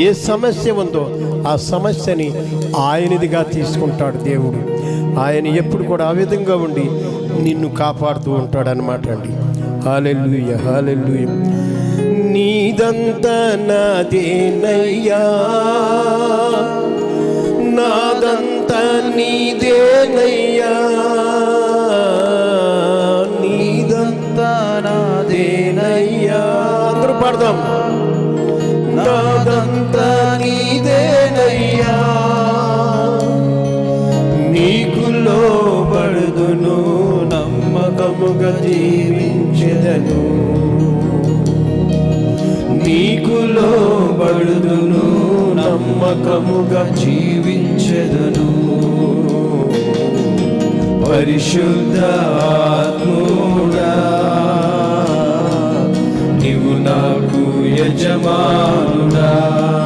ఏ సమస్య ఉందో ఆ సమస్యని ఆయనదిగా తీసుకుంటాడు దేవుడు. ఆయన ఎప్పుడు కూడా ఆ విధంగా ఉండి నిన్ను కాపాడుతూ ఉంటాడనమాట అండి. హల్లెలూయా, హల్లెలూయా. నీదంతా నాదేనయ్యా, నాదంతా నీదేనయ్యా, నీదంతా నాదేనయ్యా. అందరూ పాడదాం. నాదంతా నీదేనయ్యా, నీకు లోబడుదును, నమ్మకముగా జీవించెదను, నీకు లోబడుదును, నమ్మకముగా జీవించెదను. పరిశుద్ధ ఆత్ముడా నీవు నాకు యజమానుడా.